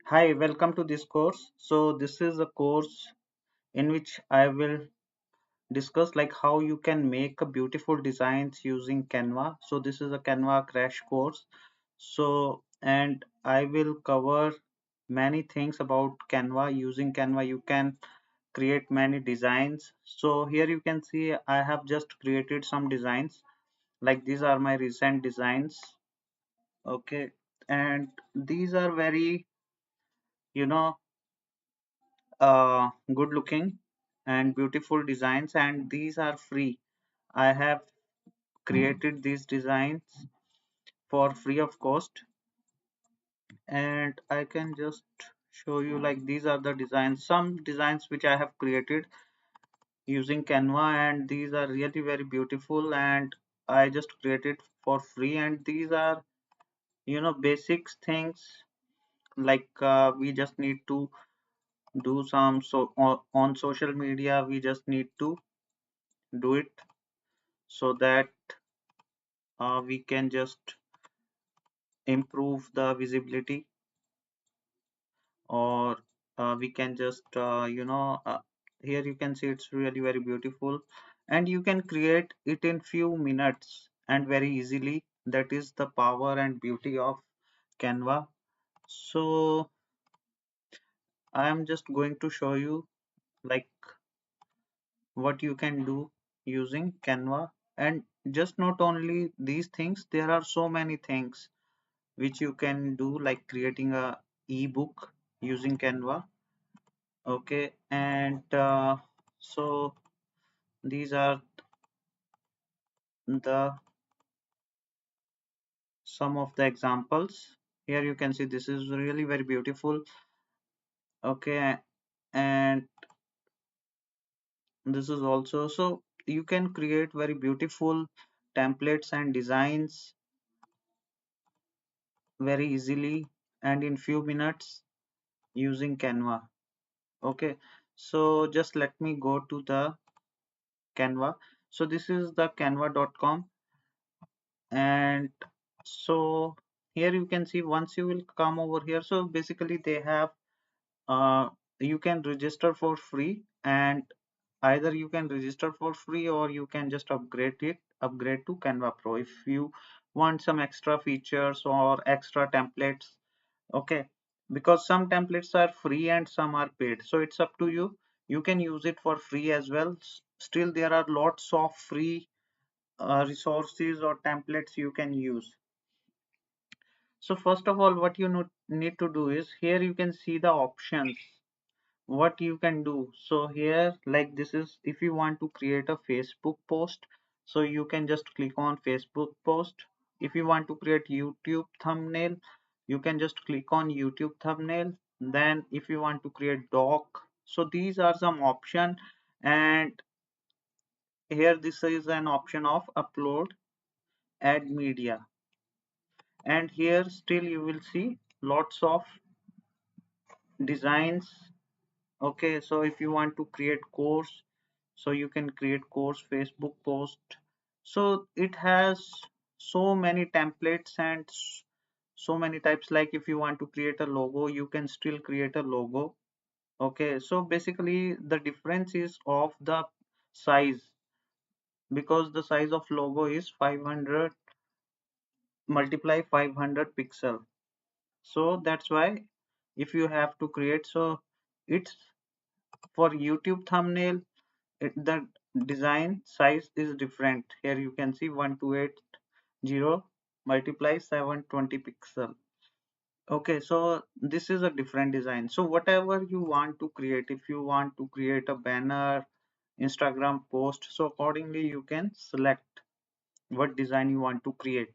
Hi, welcome to this course. So this is a course in which I will discuss like how you can make a beautiful designs using Canva. So this is a Canva crash course. So and I will cover many things about Canva. Using Canva you can create many designs. So here you can see I have just created some designs. Like these are my recent designs. Okay. And these are very, you know, good looking and beautiful designs, and these are free. I have created these designs for free of cost, and I can just show you like these are the designs, some designs which I have created using Canva, and these are really very beautiful and I just created for free. And these are, basics things like we just need to do some, so on social media we just need to do it so that we can just improve the visibility, or we can just here you can see it's really very beautiful, and you can create it in few minutes and very easily. That is the power and beauty of Canva. So I am just going to show you like what you can do using Canva. And just not only these things, there are so many things which you can do, like creating a ebook using Canva. Okay, and so these are the some of the examples. Here you can see this is really very beautiful. Okay, and this is also, so you can create very beautiful templates and designs very easily and in few minutes using Canva. Okay, so just let me go to the Canva. So this is the canva.com, and so here you can see once you will come over here, so basically they have you can register for free, and either you can register for free or you can just upgrade to Canva Pro if you want some extra features or extra templates. Okay, because some templates are free and some are paid, so it's up to you. You can use it for free as well. Still there are lots of free resources or templates you can use. So first of all, what you need to do is, here you can see the options what you can do. So here, like this is, if you want to create a Facebook post, so you can just click on Facebook post. If you want to create YouTube thumbnail, you can just click on YouTube thumbnail. Then if you want to create doc, so these are some option. And here this is an option of upload add media, and here still you will see lots of designs. Okay, so if you want to create course, so you can create course Facebook post. So it has so many templates and so many types. Like if you want to create a logo, you can still create a logo. Okay, so basically the difference is of the size, because the size of logo is 500 multiply 500 pixel. So that's why if you have to create, so it's for YouTube thumbnail, the design size is different. Here you can see 1280 multiply 720 pixel. Okay, so this is a different design. So whatever you want to create, if you want to create a banner, Instagram post, so accordingly you can select what design you want to create.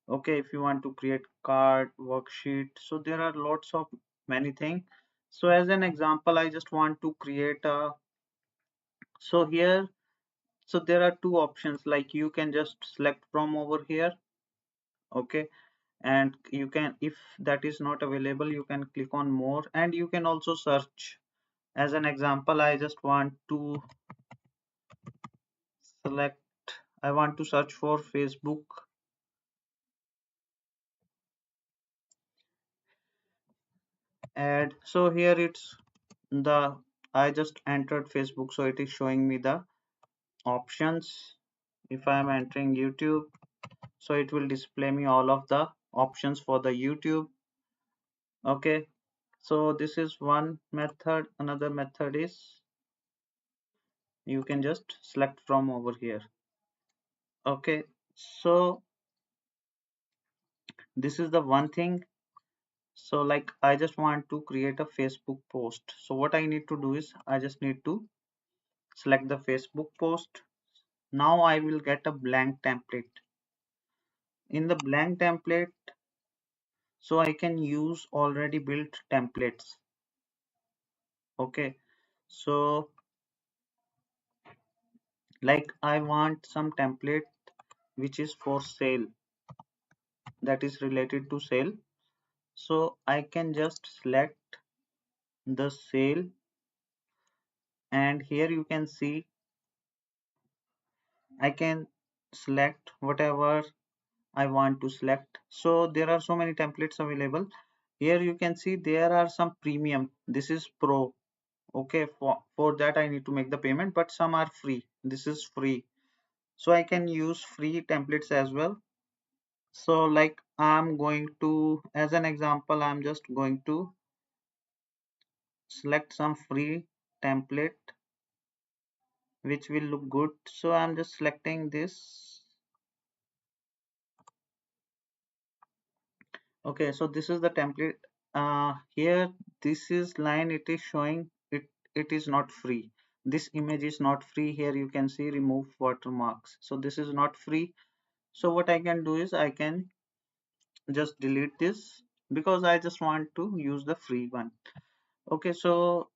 Okay, if you want to create card, worksheet, so there are lots of many things. So as an example, I just want to create a, so here, so there are two options, like you can just select from over here. Okay, and you can, if that is not available, you can click on more, and you can also search. As an example, I just want to select, I want to search for Facebook. add. So here it's the, I just entered Facebook, so it is showing me the options. If I am entering YouTube, so it will display me all of the options for the YouTube. Okay, so this is one method. Another method is you can just select from over here. Okay, so this is the one thing. So like I just want to create a Facebook post, so what I need to do is I just need to select the Facebook post. Now I will get a blank template. In the blank template, so I can use already built templates. Okay, so like I want some template which is for sale, that is related to sale. So I can just select the sale, and here you can see I can select whatever I want to select. So there are so many templates available. Here you can see there are some premium. This is pro. Okay, for that I need to make the payment, but some are free. This is free. So I can use free templates as well. So like I'm going to, as an example, I'm just going to select some free template which will look good. So I'm just selecting this. Okay, so this is the template. Here this is line, it is showing it is not free. This image is not free. Here you can see remove watermarks. So this is not free. So what I can do is I can just delete this because I just want to use the free one. Okay, so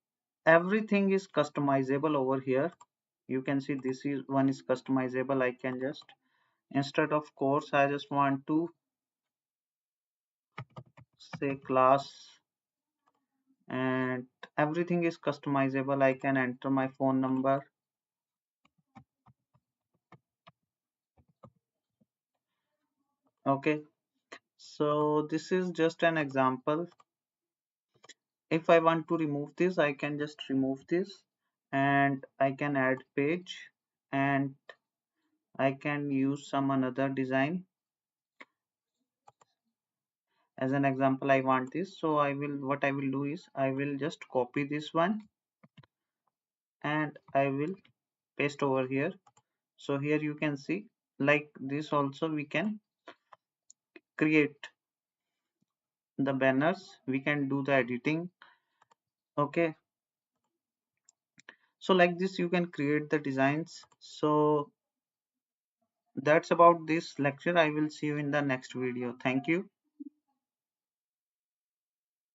everything is customizable over here. You can see this is one is customizable. I can just, instead of course, I just want to say class, and everything is customizable. I can enter my phone number. Okay, so this is just an example. If I want to remove this, I can just remove this, and I can add page, and I can use some another design. As an example, I want this, so I will, what I will do is I will just copy this one and I will paste over here. So here you can see like this also we can create the banners, we can do the editing. Okay, so like this you can create the designs. So that's about this lecture. I will see you in the next video. Thank you.